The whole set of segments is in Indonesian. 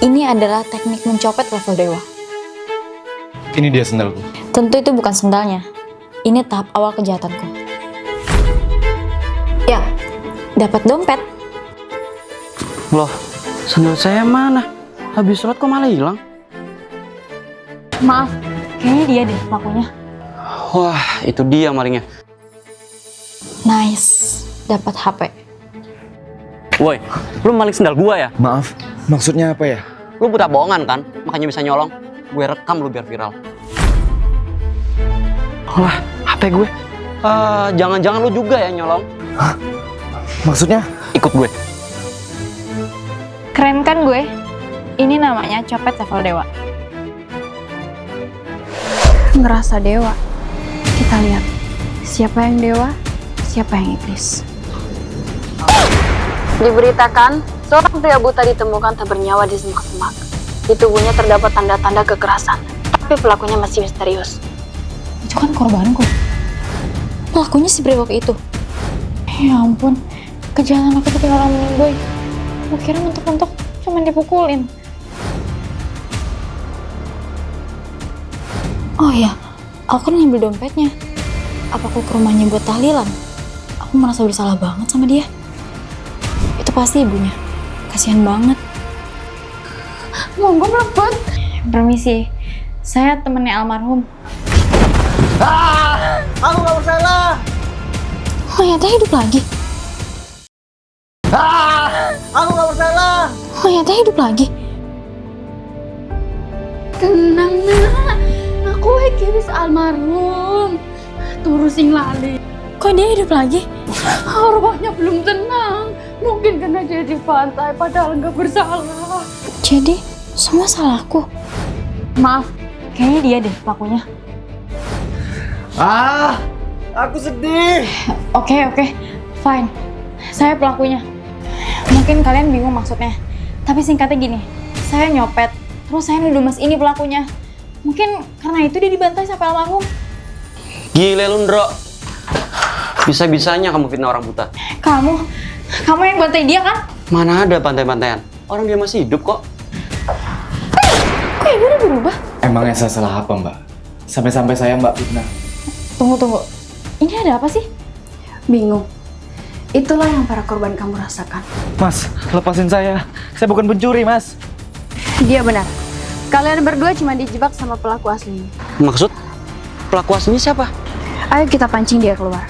Ini adalah teknik mencopet level dewa. Ini dia sendalku. Tentu itu bukan sendalnya. Ini tahap awal kejahatanku. Ya, dapat dompet. Loh, sandal saya mana? Habis sholat kok malah hilang? Maaf, kayaknya dia deh pelakunya. Wah, itu dia malingnya. Nice, dapat HP. Woi, lu maling sandal gua ya? Maaf, maksudnya apa ya? Lu buta bohongan kan? Makanya bisa nyolong. Gue rekam lu biar viral. Wah, HP gue. Jangan-jangan lu juga ya nyolong? Hah? Maksudnya? Ikut gue. Keren kan gue? Ini namanya copet level dewa. Ngerasa dewa. Kita lihat siapa yang dewa, siapa yang iblis. Diberitakan, seorang pria buta ditemukan tak bernyawa di semak-semak. Di tubuhnya terdapat tanda-tanda kekerasan, tapi pelakunya masih misterius. Itu kan korbanku. Pelakunya si brewok itu. Ya ampun, kejahatan aku bikin orang meninggoy. Gue kira mentok-mentok cuma dipukulin. Oh ya, aku kan ngambil dompetnya. Apa aku ke rumahnya buat tahlilan? Aku merasa bersalah banget sama dia. Itu pasti ibunya. Kasihan banget. Monggo mlebet. Permisi, saya temennya almarhum. Aku gak bersalah. Mayatnya hidup lagi. Aku gak bersalah. Mayatnya hidup lagi. Tenang nak, aku kiris almarhum. Turu sing lali. Kok dia hidup lagi? Arwahnya belum tenang. Mungkin karena dia di pantai padahal nggak bersalah. Jadi, semua salahku. Maaf, kayaknya dia deh pelakunya. Aku sedih. Oke, fine. Saya pelakunya. Mungkin kalian bingung maksudnya. Tapi singkatnya gini, saya nyopet. Terus saya nuduh mas ini pelakunya. Mungkin karena itu dia dibantai sampai almarhum. Gile lu, Ndro. Bisa-bisanya kamu fitnah orang buta. Kamu yang bantai dia kan? Mana ada pantai-pantaian? Orang dia masih hidup kok. Kok ibu udah berubah? Emangnya saya salah apa, Mbak? Sampai-sampai saya Mbak fitnah. Tunggu. Ini ada apa sih? Bingung. Itulah yang para korban kamu rasakan. Mas, lepasin saya. Saya bukan pencuri, Mas. Dia benar. Kalian berdua cuma dijebak sama pelaku aslinya. Maksud? Pelaku aslinya siapa? Ayo kita pancing dia keluar.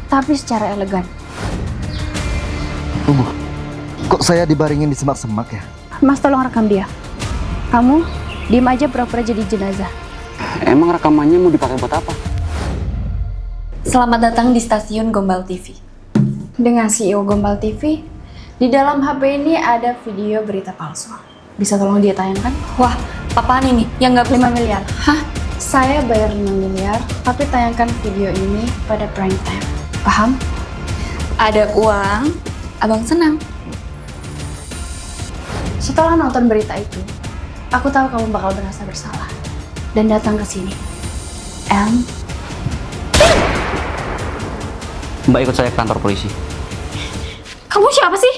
Tapi secara elegan. Tunggu. Kok saya dibaringin di semak-semak ya? Mas tolong rekam dia. Kamu diem aja pura-pura jadi jenazah. Emang rekamannya mau dipakai buat apa? Selamat datang di stasiun Gombal TV. Dengan CEO Gombal TV, di dalam HP ini ada video berita palsu. Bisa tolong dia tayangkan? Wah, apaan ini? Yang nggak 5 miliar. Hah? Saya bayar 5 miliar, tapi tayangkan video ini pada prime time. Paham? ada uang, abang senang. Setelah nonton berita itu, aku tahu kamu bakal merasa bersalah dan datang ke sini. Mbak ikut saya ke kantor polisi. Kamu siapa sih?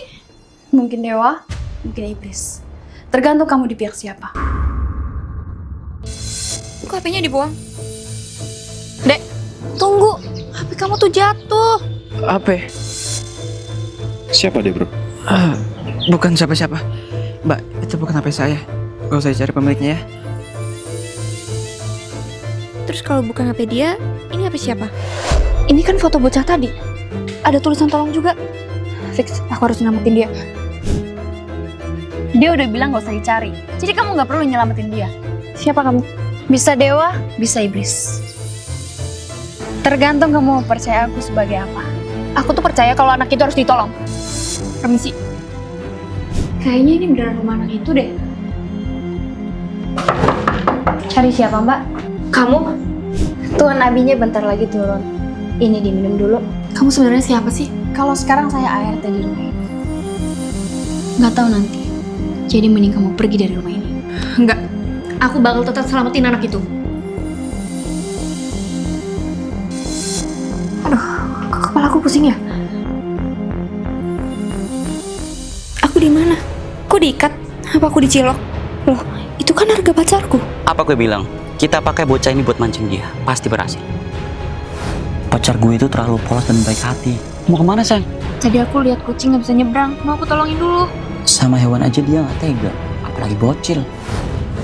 Mungkin dewa, mungkin iblis. Tergantung kamu di pihak siapa. Kok HP-nya dibuang? Dek, tunggu. HP kamu tuh jatuh. HP? Siapa dia, Bro? Bukan siapa-siapa. Mbak, itu bukan HP saya. Gak usah cari pemiliknya ya. Terus kalau bukan HP dia, ini HP siapa? Ini kan foto bocah tadi. Ada tulisan tolong juga. Fix, aku harus nyelamatin dia. Dia udah bilang gak usah dicari. Jadi kamu gak perlu nyelamatin dia. Siapa kamu? Bisa dewa, bisa iblis. Tergantung kamu mau percaya aku sebagai apa. Aku tuh percaya kalau anak itu harus ditolong. Permisi. Kayaknya ini beneran rumah anak itu deh. Cari siapa mbak? Kamu? Tuan abinya bentar lagi turun. Ini diminum dulu. Kamu sebenarnya siapa sih? Kalau sekarang saya ART di rumah ini. Nggak tahu nanti. Jadi mending kamu pergi dari rumah ini. Enggak. Aku bakal tetap selamatin anak itu. Aduh, kok kepala aku pusing ya? Aku di mana? Kok diikat? Apa aku dicilok? Loh, itu kan harga pacarku. Apa gue bilang? Kita pakai bocah ini buat mancing dia. Pasti berhasil. Pacar gue itu terlalu polos dan baik hati. Mau kemana, sayang? Tadi aku lihat kucing nggak bisa nyebrang. Mau aku tolongin dulu. Sama hewan aja dia nggak tega. Apalagi bocil.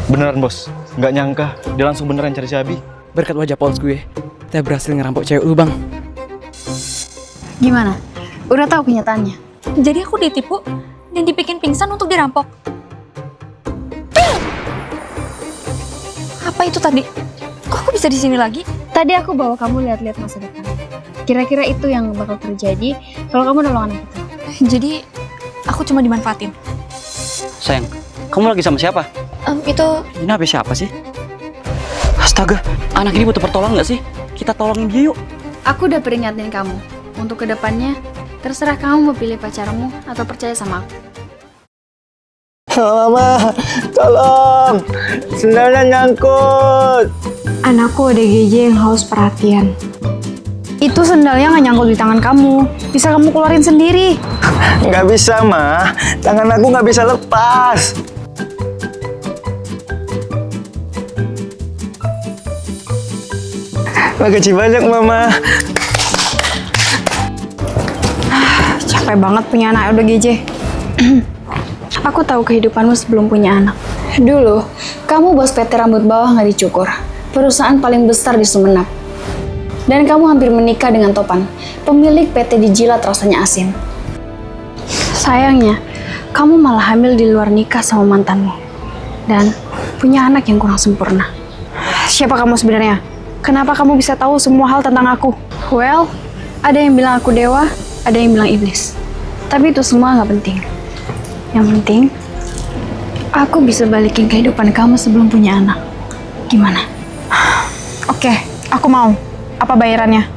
Beneran bos, nggak nyangka dia langsung beneran cari si Abi. Berkat wajah polos gue, kita berhasil ngerampok cewek lu, Bang. Gimana? Udah tahu kenyataannya? Jadi aku ditipu dan dibikin pingsan untuk dirampok. Apa itu tadi? Kok aku bisa di sini lagi? Tadi aku bawa kamu lihat-lihat masa depan. Kira-kira itu yang bakal terjadi kalau kamu nolong anak kita. Jadi aku cuma dimanfaatin. Sayang, kamu lagi sama siapa? Itu Ini habis siapa sih? Astaga, anak ini butuh pertolongan nggak sih? Kita tolongin dia yuk. Aku udah peringatin kamu. Untuk kedepannya, terserah kamu mau pilih pacarmu atau percaya sama aku. Mama, tolong. Sendalnya nyangkut. Anakku ODGJ yang haus perhatian. Itu sendalnya nggak nyangkut di tangan kamu. Bisa kamu keluarin sendiri. Nggak bisa, Ma. Tangan aku nggak bisa lepas. Makasih banyak, Mama. Capek banget punya anak ODGJ. Aku tahu kehidupanmu sebelum punya anak. Dulu, kamu bos PT rambut bawah nggak dicukur. Perusahaan paling besar di Sumenap. Dan kamu hampir menikah dengan Topan, pemilik PT Dijilat rasanya asin. Sayangnya, kamu malah hamil di luar nikah sama mantanmu. Dan punya anak yang kurang sempurna. Siapa kamu sebenarnya? Kenapa kamu bisa tahu semua hal tentang aku? Well, ada yang bilang aku dewa, ada yang bilang iblis. Tapi itu semua nggak penting. Yang penting, aku bisa balikin kehidupan kamu sebelum punya anak. Gimana? Oke, aku mau. Apa bayarannya?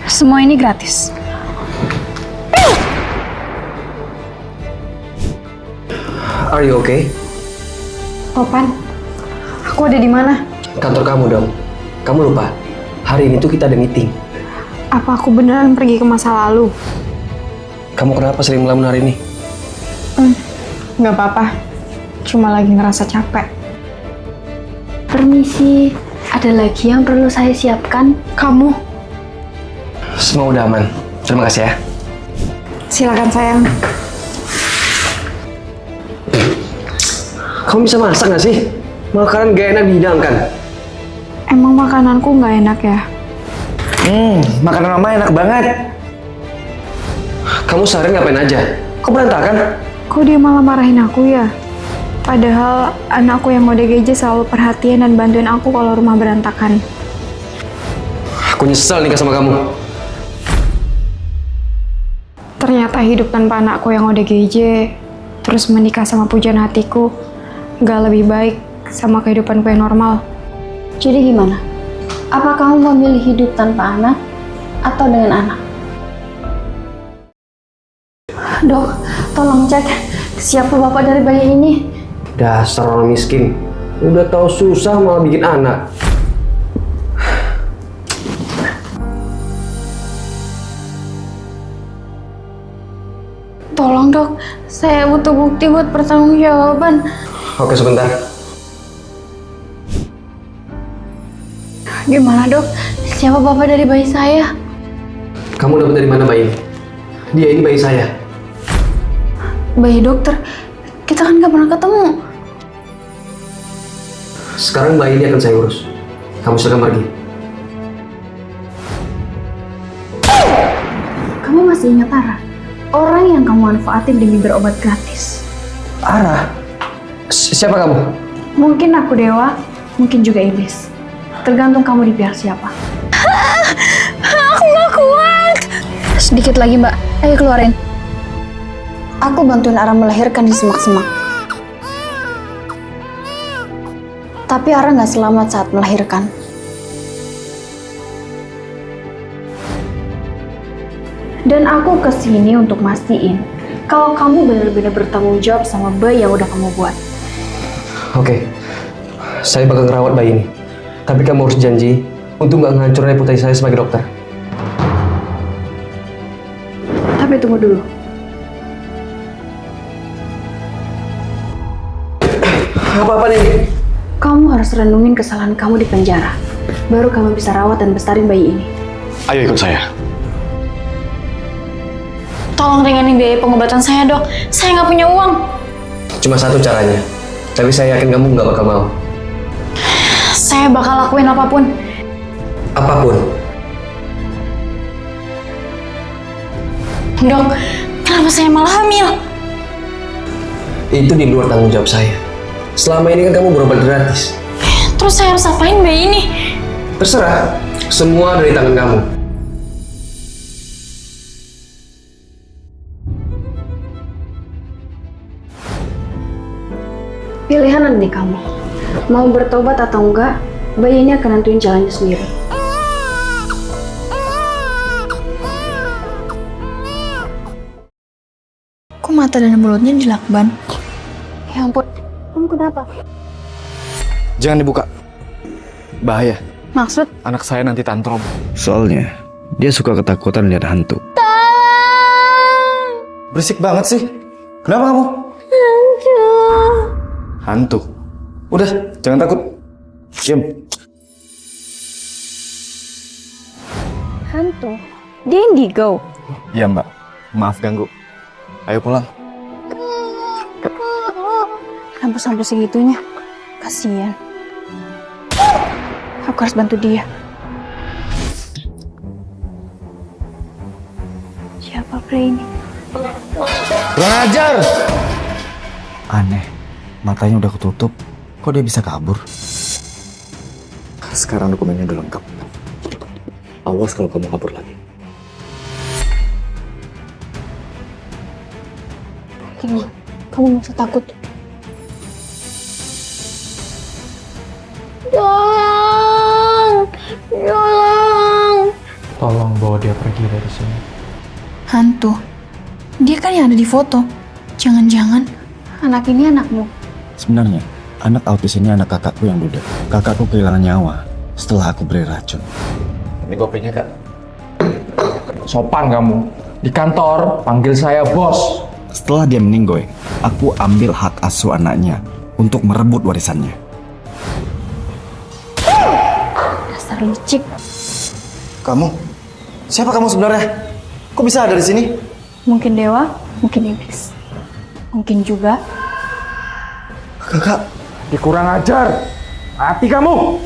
Semua ini gratis. Are you okay? Topan, aku ada di mana? Kantor kamu dong. Kamu lupa, hari ini tuh kita ada meeting. Apa aku beneran pergi ke masa lalu? Kamu kenapa sering melamun hari ini? Nggak apa-apa, cuma lagi ngerasa capek. Permisi, ada lagi yang perlu saya siapkan? Kamu? Semua udah aman. Terima kasih ya. Silakan sayang. Kamu bisa masak nggak sih? Makanan gak enak dihidangkan. Emang makananku nggak enak ya? Makanan Mama enak banget. Kamu seharian ngapain aja? Kok berantakan? Kok dia malah marahin aku ya? Padahal anakku yang ODGJ selalu perhatian dan bantuin aku kalau rumah berantakan. Aku nyesel nikah sama kamu. Ternyata hidup tanpa anakku yang ODGJ, terus menikah sama pujaan hatiku, gak lebih baik sama kehidupanku yang normal. Jadi gimana? Apa kamu memilih hidup tanpa anak atau dengan anak? Dok, tolong cek siapa bapak dari bayi ini. Dasar orang miskin. Udah tahu susah malah bikin anak. Tolong dok, saya butuh bukti buat pertanggungjawaban. Oke, sebentar. Gimana dok? Siapa bapak dari bayi saya? Kamu dapat dari mana bayi ini? Dia ini bayi saya. Bayi dokter, kita kan gak pernah ketemu. Sekarang bayi ini akan saya urus. Kamu silakan pergi. Kamu masih ingat Tara? Orang yang kamu manfaatin demi berobat gratis. Ara? Siapa kamu? Mungkin aku dewa, mungkin juga iblis. Tergantung kamu di pihak siapa. Aku gak kuat. Sedikit lagi mbak, ayo keluarin. Aku bantuin Ara melahirkan di semak-semak. Tapi Ara gak selamat saat melahirkan. Dan aku kesini untuk mastiin kalau kamu benar-benar bertanggung jawab sama bayi yang udah kamu buat. Oke, saya bakal ngerawat bayi ini. Tapi kamu harus janji untuk nggak ngancurin reputasi saya sebagai dokter. Tapi tunggu dulu. Apa-apa nih? Kamu harus renungin kesalahan kamu di penjara. Baru kamu bisa rawat dan besarin bayi ini. Ayo ikut saya. Tolong ringanin biaya pengobatan saya, Dok. Saya nggak punya uang. Cuma satu caranya. Tapi saya yakin kamu nggak bakal mau. Saya bakal lakuin apapun. Apapun. Dok, kenapa saya malah hamil? Itu di luar tanggung jawab saya. Selama ini kan kamu berobat gratis. Terus saya harus apain bayi ini? Terserah. Semua dari tangan kamu. Pilihan nanti kamu. Mau bertobat atau enggak, bayi ini akan nentuin jalannya sendiri. Kok mata dan mulutnya dilakban? Ya ampun, kamu kenapa? Jangan dibuka. Bahaya. Maksud? Anak saya nanti tantrum. Soalnya dia suka ketakutan lihat hantu. Berisik banget sih. Kenapa kamu? Hantu. Udah, jangan takut. Diam. Hantu? Dia indigo. Iya mbak, maaf ganggu. Ayo pulang. Sampai segitunya. Kasian. Aku harus bantu dia. Siapa pria ini? Kurang ajar! Aneh, matanya udah ketutup. Kok dia bisa kabur? Sekarang dokumennya udah lengkap. Awas kalau kamu kabur lagi. Gimana? Kamu gak usah takut. Tolong bawa dia pergi dari sini. Hantu. Dia kan yang ada di foto. Jangan-jangan Anak ini anakmu. Sebenarnya, anak autis ini anak kakakku yang duda. Kakakku kehilangan nyawa setelah aku beri racun. Ini kopinya, Kak. Sopan kamu. Di kantor, panggil saya bos. Setelah dia meninggoy, aku ambil hak asuh anaknya untuk merebut warisannya. Dasar licik. Kamu? Siapa kamu sebenarnya? Kok bisa ada di sini? Mungkin dewa, mungkin iblis. Mungkin juga Kakak, Dikurang ajar. Mati kamu.